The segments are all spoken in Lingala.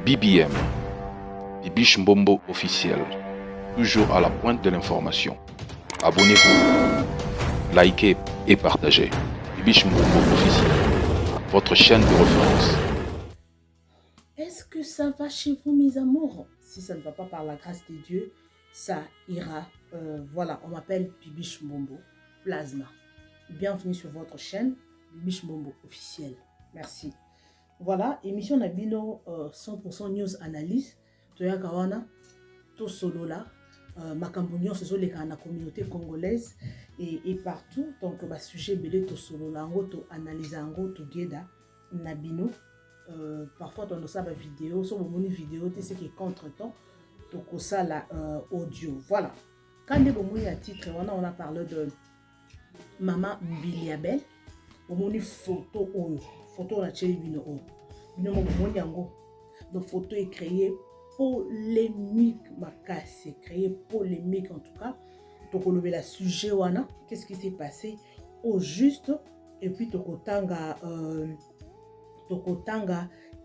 BBM, Bibiche Mbombo officiel, toujours à la pointe de l'information. Abonnez-vous, likez et partagez. Bibiche Mbombo officiel, votre chaîne de référence. Est-ce que ça va chez vous, mes amours? Si ça ne va pas par la grâce de Dieu, ça ira. Voilà, on m'appelle Bibiche Mbombo Plasma. Bienvenue sur votre chaîne, Bibiche Mbombo officiel. Merci. Voilà, émission Nabino 100% News Analyse. Toya Kawana, tout solo là. Makambunyo, c'est sur les la communauté congolaise et partout. Donc, sujet belé tout solo là. On to analyse, on to gueda Nabino. Parfois dans nos vidéo, sur mon vidéo, c'est qui est contre-temps. Donc, ça la audio. Voilà. Quand on a titre, on a parlé de Maman Biliabel. On a photo photo na chéri bino o bino mo yango donc photo est créée polémique makasi créé polémique en tout cas donc on le sujet wana qu'est-ce qui s'est passé au juste et puis tokotanga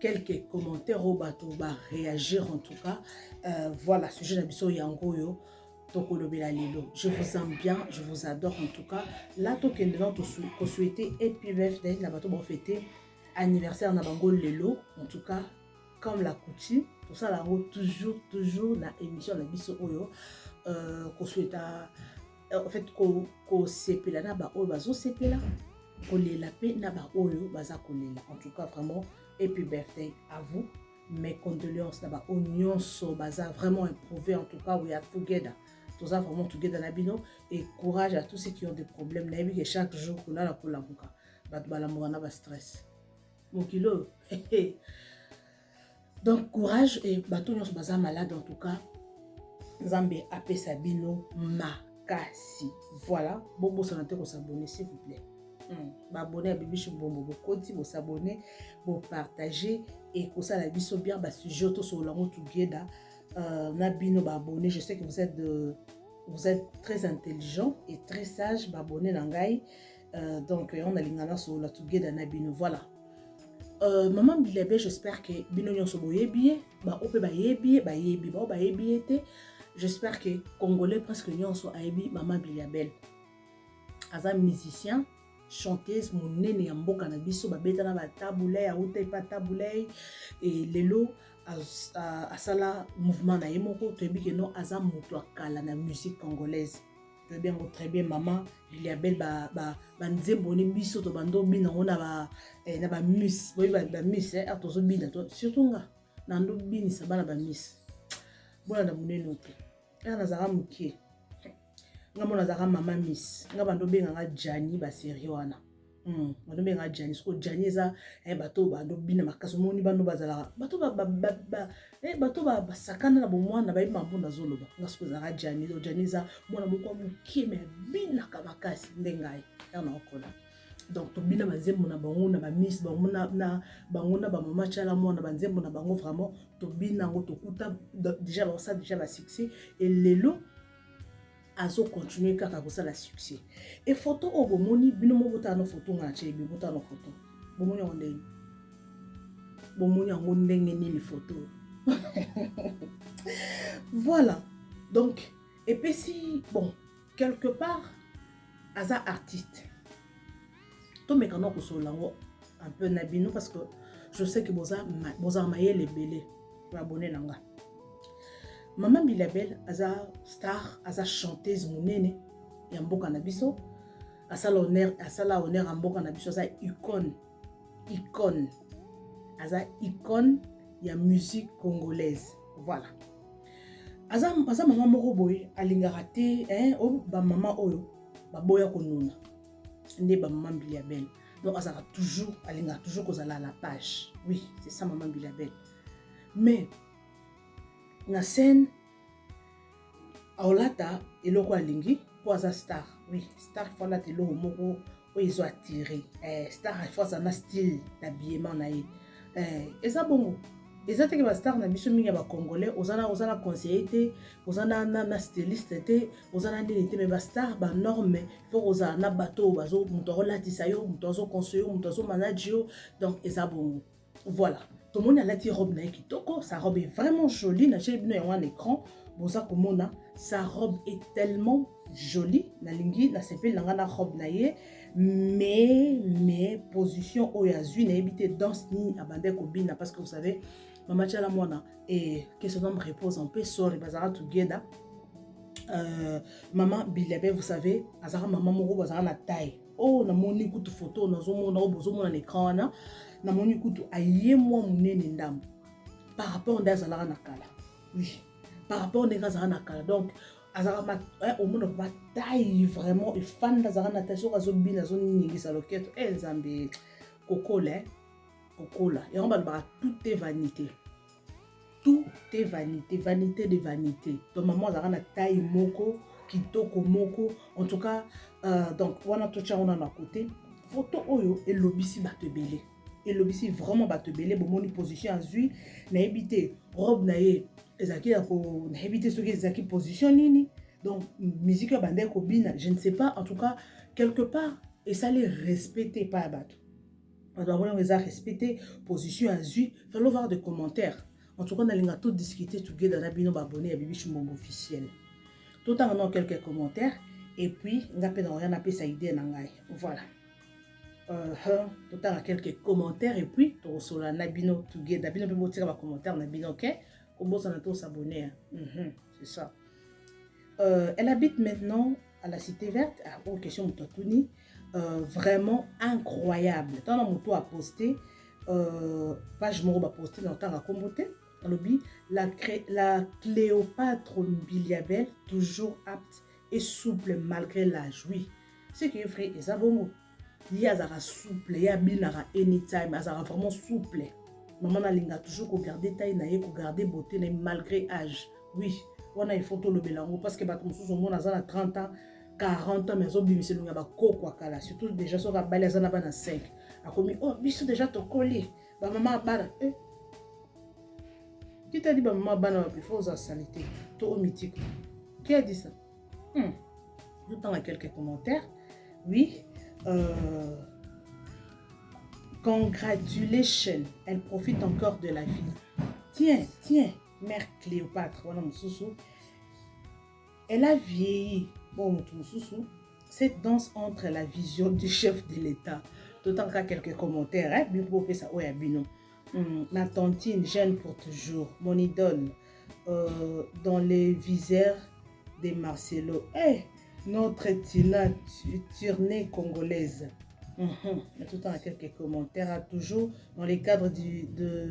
quelques commentaires au bateau va réagir en tout cas voilà sujet na biso yango yo. Je vous aime bien, je vous adore en tout cas. Là, pour souhaiter Happy Birthday, la bateau fêter anniversaire na bango lelo. En tout cas, comme la coutume, tout ça là toujours la émission na biso oyo qu'on souhaite en fait qu'on sepela na ba oyo bazo sepela, qu'on lela pe na ba oyo baza kolela. En tout cas, vraiment Happy Birthday à vous. Mes condoléances na ba oignon so baza vraiment éprouvé en tout cas we are together. Tout ça vraiment together na bino et courage à tous ceux qui ont des problèmes na que chaque jour qu'on a la kolamuka bat balamuka na ba stress mon kilo donc courage et bato nyos baza malade en tout cas Nzambe apesa bino makasi voilà bobo sanate ko s'abonner s'il vous plaît abonner à Bibiche Mbombo bokoti bo s'abonner bo partager et ko ça la biso bien ba sujet to so lango together Nabino abonné, je sais que vous êtes très intelligent et très sage, abonné Nangai. Donc on a l'ingana sur la together Nabino. Voilà. Maman Bilebe, j'espère que Bino nyonso boyebi, ba ope ba yebi, ba yebi, ba yebi été. J'espère que Congolais presque nyonso ayebi Maman Bilebe. Aza musicien, chanteuse, mon nene ya mboka na biso ba beta na ba tabulé, a outé pa tabulé et lelo asala mouvement na yemoko toyebi que non aza moto akala na musique congolaise toyebi yango très bien maman Biliabel ba nzembo ne biso to bando bina ngona ba miss boyi ba miss atozo bina to surtout nga na ndo bini sabana ba miss bona na munene to na zaka mukie nga mona zaka mama miss nga bando benga nga Jani ba série wana bando benga Jani sko Jani za bato bando bina makaso moni bando bazala bato bato ba sakana na bomwana ba imambo na zoloba nga sko za Jani do Jani za mona moko mukime bina kamakasi ndengai yana okola donc to bina bazembo na bango na ba miss bango na bango na ba mama chala mona banzembo na bango vraiment to bina ngo to kuta déjà ba succès et lelo azo continuer kaka ko la succès et photo o bomoni bino mo botano photo nga chebi botano photo bomoni onde bomoni ngo ndenge nini photo voilà donc et puis si bon quelque part aza artiste to mekano ko solango un peu na bino parce que je sais que boza mayele belé pour abonner nanga. Maman Bilabel, aza star, aza chanteuse monene ya mboka na biso, asala honneur en mboka na biso, aza icône, aza icône ya musique congolaise. Voilà. Aza maman moko boye alingaka te ba maman oyo ba boya konuna. Nde ba maman Bilabel. Donc aza toujours alingaka toujours kozala à la page. Oui, c'est ça maman Bilabel. Mais na scène aolata eloko alingi po aza star oui star fala te eloko moko oyo ezo attiré star aza na style d'habillement na ye eza bongo eza teke ba star na biso mingi ya ba congolais ozana conseiller te ozana na styliste te ozana ndeni te mais ba star ba norme faut ozana na bato bazo muto olatisa yo muto azo conseiller muto azo manager yo donc eza bongo Voilà. Tout le monde a la robe kitoko. Sa robe est vraiment jolie. J'ai vu un écran. Sa robe est tellement jolie. Na lingi na sepel na robe naie. Mais position oyazui na éviter danse ni abandé kobina parce que vous savez maman tchala mona et que son homme repose en paix sort bazara together. Maman Bilebe, vous savez, azara maman moko bazara na taille. Oh, na moni kutu photo, na zomo na bozo mo na écran na moni kutu aye moi munene ndam. Par rapport à azara na kala. Oui. Par rapport à azara na kala. Donc azara ma au monde ba taille vraiment et fan d'azara na taille sur azo bina zo ningi sa loquette. Eh Nzambe kokola. Et on va tout est vanité. Tout est vanité, vanité de vanité. Donc maman a une taille moko, kitoko moko. En tout cas, donc on a tout ça on a à côté. Photo oyo et l'obisi batebele. Et l'obisi vraiment batebele. Bon mon position en zui. Na évité robe naie. Ezaki ko na évité ce qui ezaki position nini. Donc musique bandé kobina. Je ne sais pas. En tout cas quelque part et ça les respecter pas battre. On doit les respecter position en zui. Fallait voir des commentaires. En tout cas, on a tout discuté together dans la abonné à Bibi Chimbombo officiel. Tout en a quelques commentaires et puis on a rien appelé ça idée nangai. Voilà. Tout en a quelques commentaires et puis tout sur la Nabino together. Nabino peut tirer ma commentaire Nabino OK. Comment ça n'a tous s'abonner. C'est ça. Elle habite maintenant à la Cité Verte. Pour question Mutatouni. Vraiment incroyable. Tant mon tour a posté. Page moro ba posté dans temps à comboter. La Cléopâtre Mbiliabel, toujours apte et souple malgré l'âge. Oui, c'est que frère, et ça bon. Il y a souple, il y a binara anytime, il y a vraiment souple. Maman n'a toujours qu'au garder taille, n'a qu'au garder beauté, malgré âge. Oui, on a une photo le bélango parce que comme sous mon a 30 ans, 40 ans, mais on dit c'est le gars quoi kala. Surtout déjà sur la balle, ça n'a pas 5. A commis oh, biso déjà te coller. Ba maman bana. Qui t'a dit bah maman bana il faut sa salité. Tout mythique. Qui a dit ça? Je t'en ai quelques commentaires. Oui. Congratulations. Elle profite encore de la vie. Tiens, mère Cléopâtre. Voilà mon sousou. Elle a vieilli. Bon, mon sousou. Cette danse entre la vision du chef de l'État. D'autant qu'à quelques commentaires. Hein? Bien pour ça. Ouais, bino. Ma tantine, jeune pour toujours. Mon idole. Dans les visères des Marcelo. Hey, notre Tina Turnée congolaise. Il y a tout le temps quelques commentaires. Toujours dans les cadres de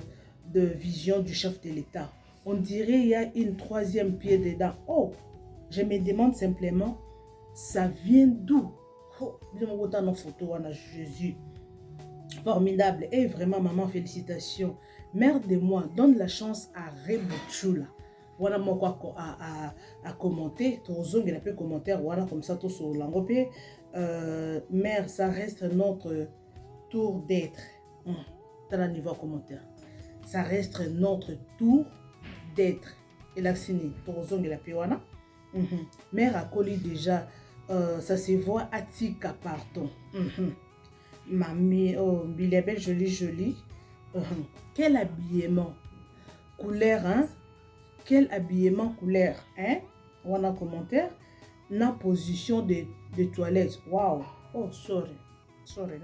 vision du chef de l'État. On dirait qu'il y a une troisième pied dedans. Oh, je me demande simplement, ça vient d'où? Oh, bien autant photo, on a Jésus. Formidable. Et vraiment, maman, félicitations. Mère de moi, donne la chance à Reboutchoula. Voilà, moi, quoi, à commenter. Tozong, il a peu commentaire. Voilà, comme ça, tout sur l'angopé. Mère, ça reste notre tour d'être. Dans le niveau commentaire. Ça reste notre tour d'être. Et là, c'est Tozong, il a peu. Voilà. Mère a collé déjà. Ça se voit à Tika, pardon. Mamie, oh, il est belle, jolie. Quel habillement. Couleur, hein? Quel habillement couleur, hein? On a un commentaire. La position de toilette. Waouh. Oh, sorry,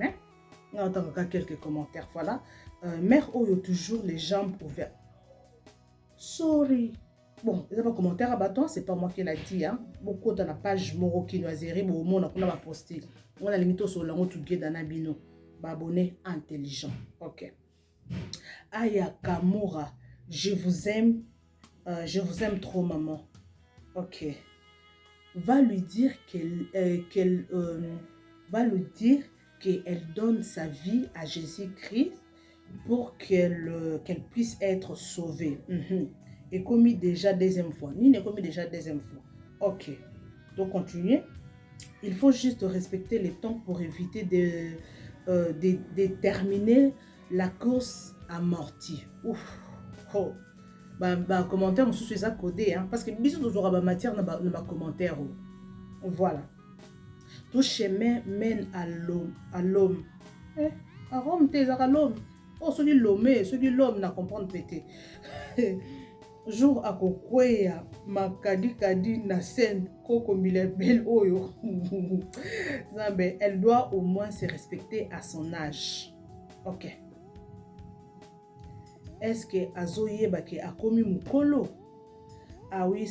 hein? On entend quelques commentaires. Voilà. Mère, oh, il y a toujours les jambes ouvertes. Sorry. Bon, il y a un commentaire à bâton, c'est pas moi qui l'a dit. Hein? Beaucoup dans la page Moro qui nous a zéré, bon, on a posté. On a limité sur l'angle tout guide dans Nabino. Abonné intelligent. Ok. Aya Kamura, je vous aime trop, maman. Ok. Va lui dire qu'elle donne sa vie à Jésus-Christ pour qu'elle puisse être sauvée. Et commis déjà deuxième fois. Ni n'est commis déjà deuxième fois. Ok. Donc continuez. Il faut juste respecter les temps pour éviter de terminer la course amortie. Ouf. Oh. Bah, commentaire, on sous ça codé. Hein? Parce que bisous toujours à ma matière, dans ma commentaire. Voilà. Tout chemin mène à l'homme. À Rome, t'es à l'homme. Oh, celui l'homme n'a comprendre pété. Jour à kokweya makadi kadi na scène koko belle oyo. Elle doit au moins se respecter à son âge. Ok. Est-ce que azoyeba ke akomi mukolo? Ah oui,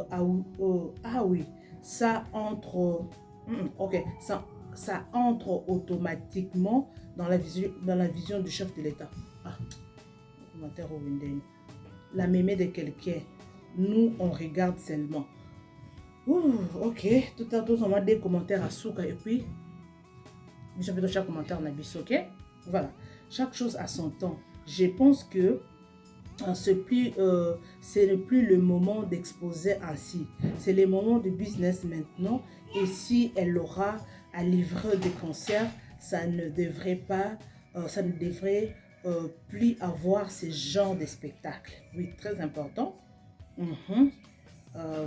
ah oui, ça entre, ok, ça entre automatiquement dans la vision du chef de l'État. Ah, commentaire au Windows. La mémé de quelqu'un, nous on regarde seulement. Ouh, ok, tout à l'heure on a des commentaires à Souka et puis je fais chaque commentaire on a bis, ok? Voilà, chaque chose a son temps. Je pense que ce n'est plus le moment d'exposer ainsi. C'est le moment de business maintenant. Et si elle aura à livrer des concerts, ça ne devrait plus avoir ce genre de spectacle. Oui, très important.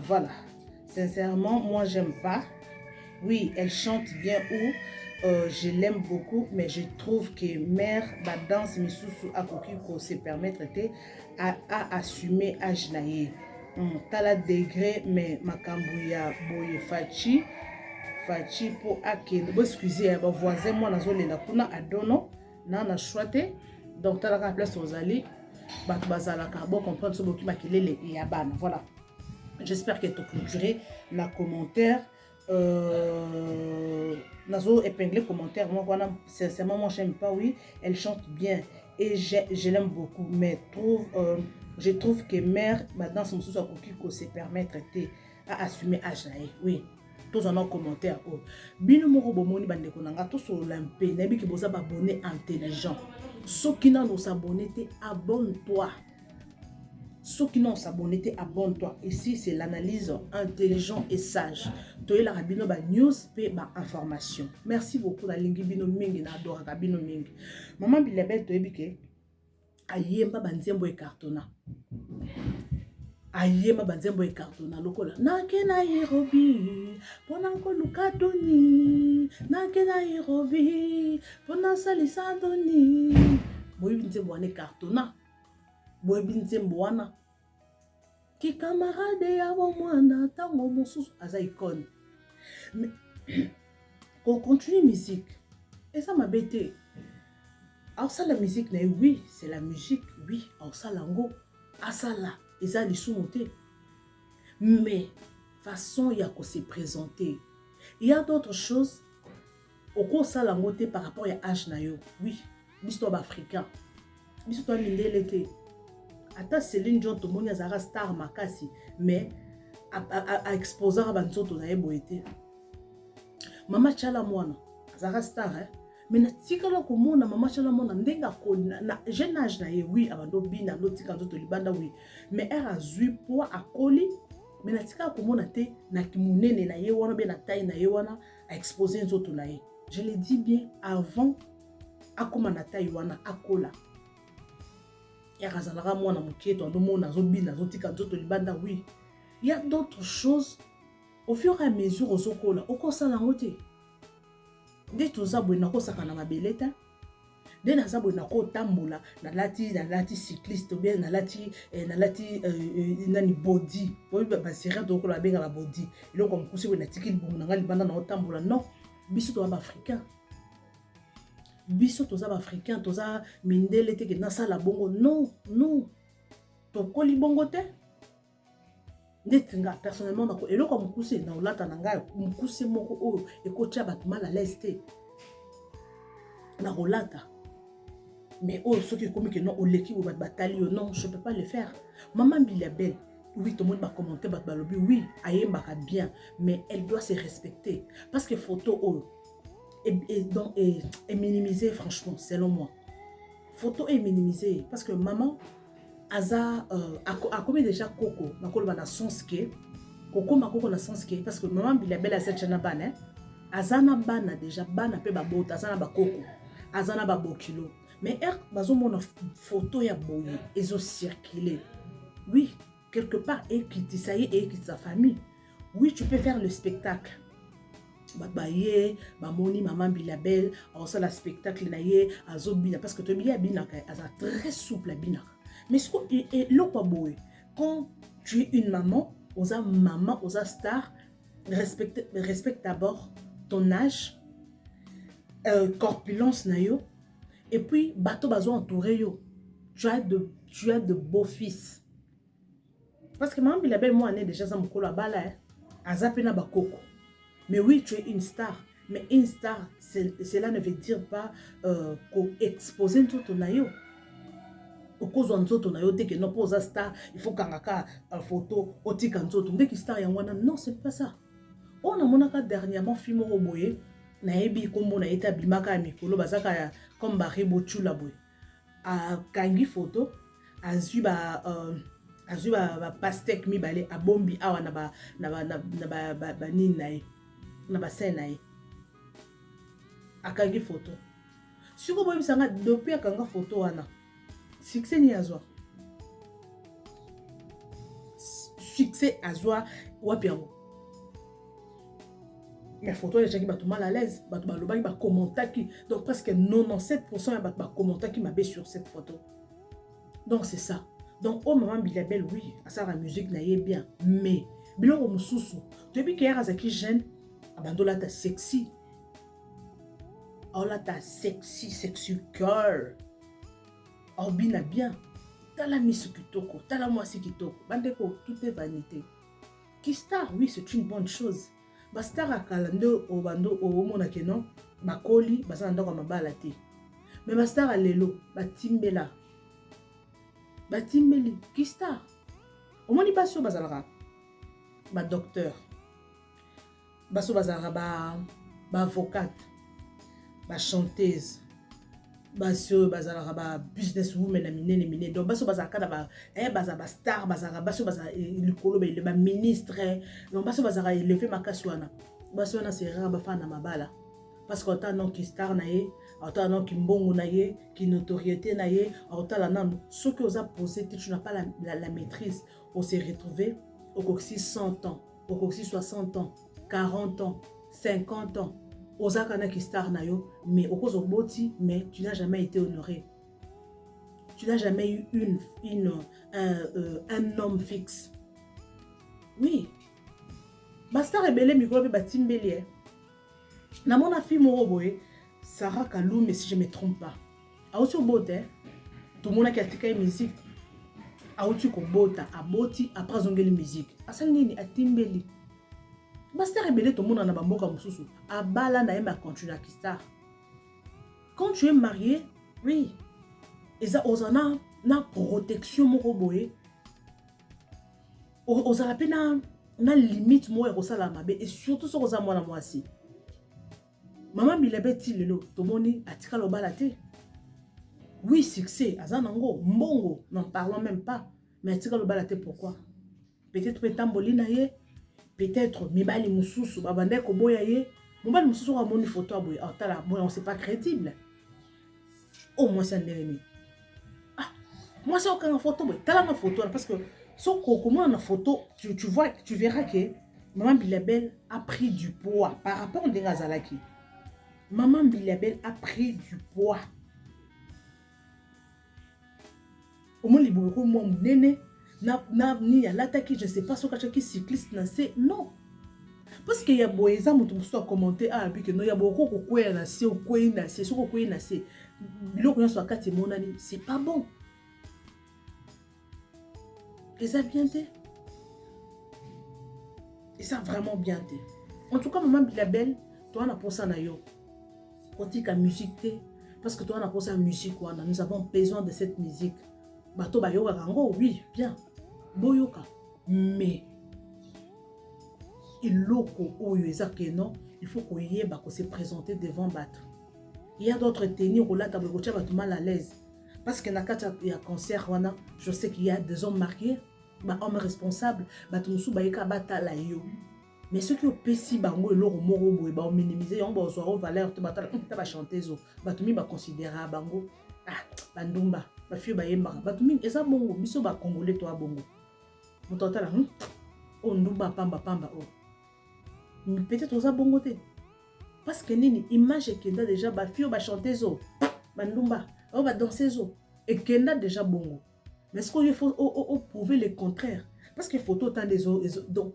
Voilà. Sincèrement, moi, j'aime pas. Oui, elle chante bien ou je l'aime beaucoup, mais je trouve que mère, la danse, misusu, a ko se permettre à assumer à Jnaye. Tala degré, mais makambouya boye fachi pour akende. Bon, excusez, mon voisin, moi, nazo lenda kuna adono, na chouate. Donc, tala ka place aux alliés, batu bazalaka, bon comprendre ce boki makelele et yabana. Voilà. J'espère que tu as clôturé la commentaire. Nazo épinglé commentaire. Moi, sincèrement, moi, j'aime pas. Oui, elle chante bien et je l'aime beaucoup. Mais je trouve que mère, maintenant, son sous à se permettre à assumer Ajaï. Oui, tous en commentaire. Bino moko bomoni bande konanga tous sur lampé. Nebi ki boza abonné intelligent. Ceux qui n'ont s'abonné, abonne-toi. Ceux qui n'ont s'abonné, abonne-toi. Ici, c'est l'analyse intelligente et sage. Tu es la rabino ba news et ba information. Merci beaucoup la lingi bino mingi na adora rabino mingi. Maman bilebel to ebike ayemba banzembo e cartona. Ayemba banzembo e cartona lokola. Na ke na Nairobi, pona ko lukadoni. Na ke na Nairobi, pona salisa doni. Boyi banzembo ane cartona. Ki camarade ya mwana tango mosusu aza icône. Mais qu'on continue musique. Et ça m'a bêté. Alors ça la musique, oui, c'est la musique, oui. Alors ça lango, asala, et ça les sous-montés. Mais façon il y a qu'on se présenter. Il y a d'autres choses. Au cours ça lango par rapport à âge nayo, oui. L'histoire africain, l'histoire mindélé. Ata Céline Dion to moni azara star makasi mais a exposer à banzoto na eboité. Mama Chala mwana azara star mais na tikala ko mona mama Chala mwana ndenga ko na jeune âge na ye oui abando bina lotika nzoto libanda oui mais elle a zui poids a koli mais na tikala ko mona te na kimunene na ye wana be na taille na ye wana a exposer nzoto na ye. Je le dis bien avant akoma na taille wana akola. Oui. Il y a d'autres choses. Au fur et à mesure, au Zokola, au Kosa la moté. Dès que tu as besoin de ça, na beleta. Dès que tu as besoin de tambola, na lati cycliste ou bien na lati nani body. Oui, bah c'est rien donc la benga la body. Et donc comme cousi na tiki bon na libanda na tambola non. Biso to ba africain. Biso toza africain toza mindele te ke na sala bongo non to koli bongo te ndetinga personnellement nako eloko mukuse na olata na ngai mukuse moko oyo ekotia bato mal à l'aise te na olata mais oh ceux qui comme que non oleki ou bat batali non je peux pas le faire. Maman Bilabel oui tout le monde va commenter bat balobi oui ayembaka bien mais elle doit se respecter parce que photo oh est minimisé franchement selon moi. Photo est minimisée parce que maman aza a commis déjà coco makolo na sens que coco makoko na sens que parce que maman Bilabel a cette chana bana azana bana déjà bana pe babota azana ba coco azana ba bokilo mais bazo mona photo ya boye ezo circuler oui quelque part et qui sa famille oui tu peux faire le spectacle baye bamoni maman Bilabel ça la spectacle na ye azobina parce que to bien binaka aza très souple à binaka mais ce et le quoi boy quand tu es une maman osa star respecte d'abord ton âge corpulence na yo et puis bateau bazo entouré yo tu as de beaux fils parce que maman Bilabel moi année déjà ça mokolo bala azapena bakoko. Mais oui, tu es une star. Mais une star, cela ne veut dire pas exposer tout ton aïe. Au cause de ton aïe, que non pas aux star, il faut qu'un photo, au tic en tout, dès qu'il star yangwana. Non, c'est pas ça. On a mon cas dernièrement film au boye, naebi kombo na eta bimaka mikolo bazaka comme baribo chula boy. A kangi photo, a zuba pastek mi balé a bombi awa na ba ninae. Na bassin na ye akangi photo siko boyi bisanga depuis akanga photo wana succès ni azwa succès azwa wapi yango mais photo les gens qui battu mal à l'aise battu balobaki ba commentaki donc presque 97% ya battu ba commentaki mabe sur cette photo donc c'est ça donc oh maman Bilabel oui asa la musique na ye bien mais biloko mususu depuis que azaki jeune abandola ta sexy. Oh là ta sexy girl. Oh bien. T'as la miss kitoko, t'as la moisi kitoko. Bandeko, tout est vanité. Qui star, oui, c'est une bonne chose. Ba star a kalando au bando au mona kenon, ba koli, ba sanda kwa mabala te. Mais ba star a lelo, ba timbela. Ba timbeli, qui star? Au moni pas sur bazalra. Ba docteur. Baso bazara ba avocate ba chanteuse baso bazara ba business woman na minene donc baso bazaka na ba ba star bazara baso bazara likolo ba ministre donc baso bazara élevé makaswana baso na c'est rare ba fana mabala parce que autant non qui star na ye autant non qui mbongo na ye qui notoriété na ye autant la nan ce que vous a posé tu n'as pas la maîtrise on s'est retrouvé au coxy 100 ans au coxy 60 ans 40 ans, 50 ans, Osakana qui star na yo, mais au cause boti, mais tu n'as jamais été honoré. Tu n'as jamais eu un homme fixe. Oui. Basta rebelle micro batimbeli. Na mon fille moroboé, Sarah Kalou, mais si je me trompe pas. A aussi au bote, tout le monde qui a tika musique. A aussi ko bota, a boti après zongeli musique. Asal nini atimbeli. Basta rebelle tout le monde en a bamboka mususu. A bala na ema continue à star. Quand tu es marié, oui. Et ça osana na protection moko boye. Osala pe na limite mo e sala mabe et surtout so oza mwana mwasi. Maman Bilabel ti lelo tomoni atika lo bala te. Oui, succès, azanango, mbongo, n'en parlons même pas. Mais atika lo bala te pourquoi? Peut-être petamboli na ye. Peut-être mibali mususu babande ko boya ye mobali mususu wa moni photo aboye atala moi on c'est pas crédible au moins ça ndemi ah moi c'est aucun photo boye tala ma photo parce que so comment na photo tu vois tu verras que maman Bilabel a pris du poids par rapport à Ndengazalaki. Maman Bilabel a pris du poids au moins liboko moi nene ni à l'attaque, je sais pas ce que cycliste n'a c'est non parce qu'il y a beau exemple tout ça commenter ah puis que non il y a beaucoup quoi na c'est ou quoi na c'est ce quoi na c'est biloko na soit kati monani c'est pas bon et ça bien té et ça vraiment bien té en tout cas maman Bilabel toi on a pensé na yo pratique la musique té parce que toi on a pensé à musique quoi nous avons besoin de cette musique bato ba yoga rango oui bien boyoka mais iloko oyo ezake non il faut qu'on y ait se présenter devant battre il y a d'autres tenir au là ta bokocha bato mal à l'aise parce que nakata il y a concert wana je sais qu'il y a des hommes mariés ba hommes responsables bato musu ba yeka batala yo mais ceux qui ont pesi bango eloko moko boye ba minimiser yango ba soiro valeur to batala ta ba chanteuse bato mi ba considérer bango ah bandumba ba fio ba yemba bato mi eza bongo biso ba congolais to abongo mutotala on ndumba pamba oh peut-être oza bongo te parce que nini image ekenda déjà ba fille ba chanter zo bandumba o ba danser zo ekenda déjà bongo. Mais ce qu'il faut prouver le contraire parce que photo tant des autres donc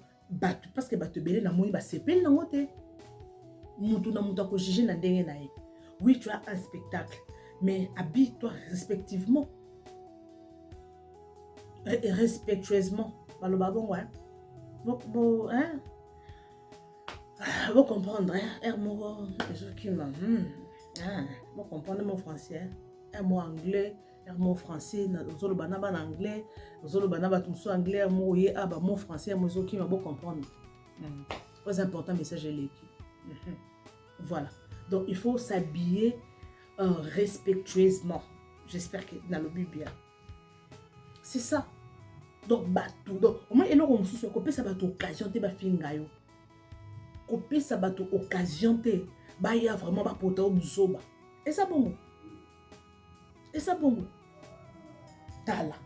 parce que te belé na moi ba sepel na ngote mutu na mutu ko juger na ndenge na ye. Oui, tu as un spectacle, mais habille-toi respectivement et respectueusement. Vous comprendre, hein? Vous comprenez mon français, un mot anglais, un mot français, zolo banaba en anglais, zolo banaba tout ça anglais, mot ye aba mot français, mot zo qui m'a beau comprendre. Très important message de l'équipe. Voilà. Donc il faut s'habiller respectueusement. J'espère que dans le but bien. C'est ça. Donc bateau. Donc au moins il on se copie ça bateau occasion te ba fingayo. Copie ça bateau occasion te ba ya vraiment ba pota au buzoba. Et ça bon. Et ça bon. Tala.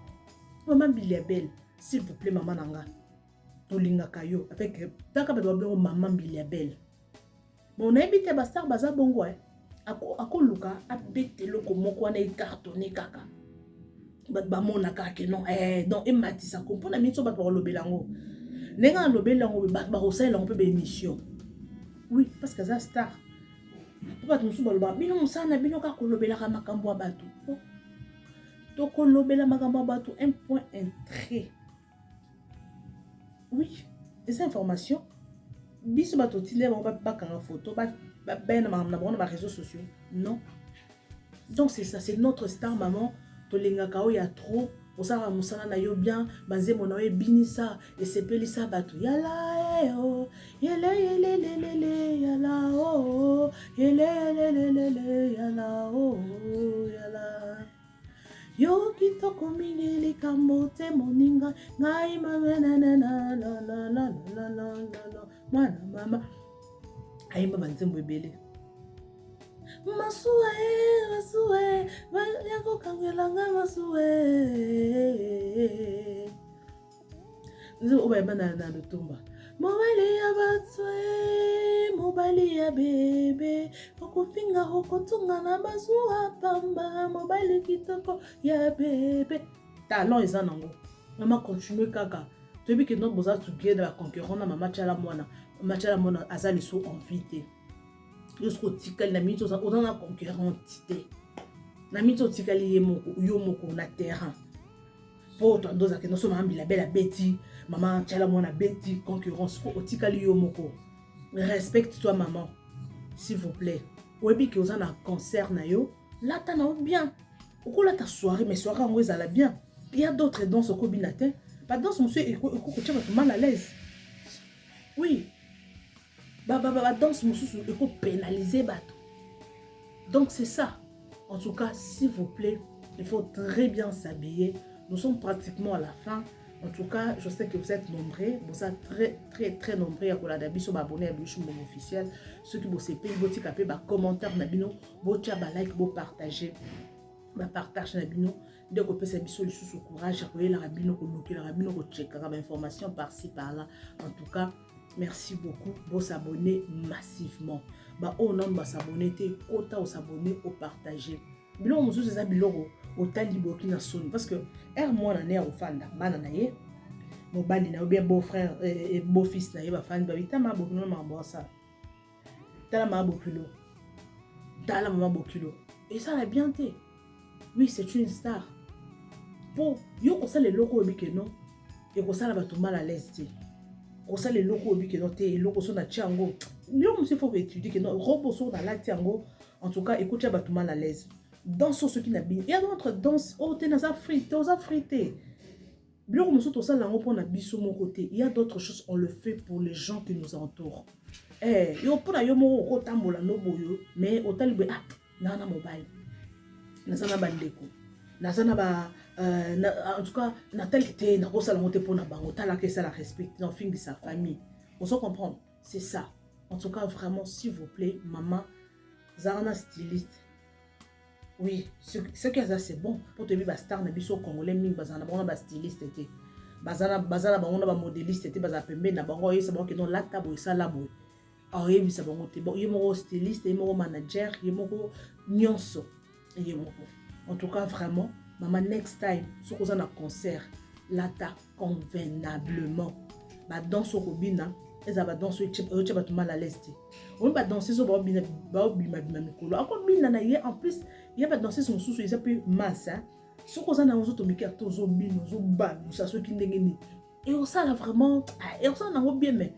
Maman Biliabel, s'il vous plaît maman nanga. Tolinga kayo avec taka ba do maman Biliabel. Mon habité bastar baza bongo ako luka abete loko moko na cartonné kaka ba mona kaka non donc ematisa comprendre minso ba ko lobelango nenga lobelango ba rosela on peut be émission oui parce que ça star pas tout ba loba bino musana bino ka ko lobelaka makambo ya bato to ko lobela makambo ya bato un point un trait oui des informations biso bato tile ba kanga photo ba ben na réseaux sociaux non donc c'est ça c'est notre star maman tolinga kao ya trop osala musana na yo bien banze mona we binisa et sepelisa bato yala oh yele yala oh yele yala oh yala yo kitoko mingi likambo te moninga ngai mamena na la mana mama aimba banzembo ebele masuwe yako kangelanga masuwe nzo obayeba na lutumba mobali ya batwe mobali ya bebe okofinga okotunga na bazuwa pamba mobali kitoko ya bebe talon eza nango mama continue kaka toyebi ke notre boza together la concurrent na mama tchala mwana azali so envie jusqu'au tikali na minute on a concurrentité na minute tikali yo moko na terrain pour toi doza que nous sommes ambila belle beti maman tchala mwana beti concurrence au tikali yo moko respecte-toi maman s'il vous plaît oyebi ke oza na concert na yo là ta na bien okola ta soirée mais soirée en ezala bien il y a d'autres danses au combinateur pas danse monsieur et tu vas mal à l'aise oui danse monsieur il faut pénaliser bateau donc c'est ça en tout cas s'il vous plaît il faut très bien s'habiller nous sommes pratiquement à la fin en tout cas je sais que vous êtes nombreux vous êtes très nombreux à la dabi sur abonné à Bichou mon officiel ceux qui vous s'épellent vous tapez bas commentaire nabino vous tia ba like vous partager ba partage nabino de copier sa biso sous courage pour la rabino ko bloquer la rabino ko checker ba information par-ci par-là en tout cas merci beaucoup vous s'abonner massivement ba on nom ba s'abonner té autant au s'abonner au partager bilo musu ça biloko au tali boki na soni parce que moi na ne au fanda bana na ye mo bali na bien beau frère et beau fils na ye ba fanda ba bitama bokino ma bossa tala ma bokilo tala ma bokilo et ça la bien té oui c'est une star pour yo ko ça les locaux obike non et ko ça la bato mal à l'aise té ko ça les locaux obike non té locaux sont na tiango yo monsieur faut étudier que non robot sont dans la tiango en tout cas écoute bato mal à l'aise dans ce qui n'a bien il y a d'autres danses oh t'es dans afrité aux afrité bien comme tout ça là on prend un biso mon côté il y a d'autres choses on le fait pour les gens qui nous entourent yo pour yo mo ko tambola no boyo mais autant le ah na mobile nazana bandeko nazana ba en tout cas natal était na ko sala monter pour na bango tala que ça la respecte en fin de sa famille on se comprendre c'est ça en tout cas vraiment s'il vous plaît maman Zarana styliste oui ce que ça c'est bon pour te dire ba star na biso congolais mingi bazana bona ba styliste était bazana bango na ba modéliste était baza pembe na bango yesa bango que non la tabo ça la boy ayebisa bango te. Bon, ye moko styliste, ye moko manager, ye moko nyonso, ye moko. En tout cas, vraiment, maman, next time, si vous avez un concert, lata convenablement. Ba danse au kobina, et ça va danser, tu vas mal à l'est. On va danser sur bina, mikolo. Encore bina na ye, en plus, il y a pas danser son sous, il s'appelle massa. Si vous avez un autre mika, tozo bino, zo ba, ça soit qui n'engeni. Et on ça là vraiment, et on ça n'a pas bien, mais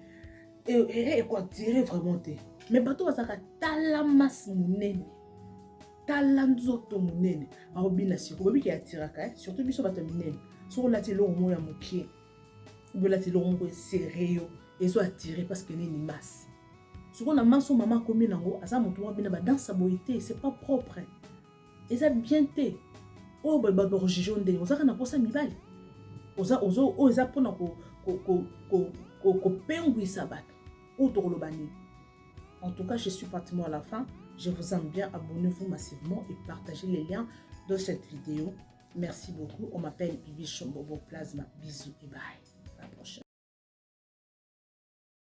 et quoi tirer vraiment te. Mais bateau va ça talamas munene. Talanzoto munene. A bina si ko bi ki atiraka, surtout biso bata munene. Sur la télé au moins à moquer. Ou la télé au moins sérieux. Et soit attiré parce que n'est ni masse. Sur on a masse maman comme nango, à ça mon tour bien dans sa beauté, c'est pas propre. Et ça bien te. Oh bah religion de, on ça n'a pas ça mi balle. Oza pona ko pengui sabat. Autour le bani. En tout cas, je suis pratiquement à la fin. Je vous aime bien. Abonnez-vous massivement et partagez les liens de cette vidéo. Merci beaucoup. On m'appelle Bibi Chombobo Plasma. Bisous et bye.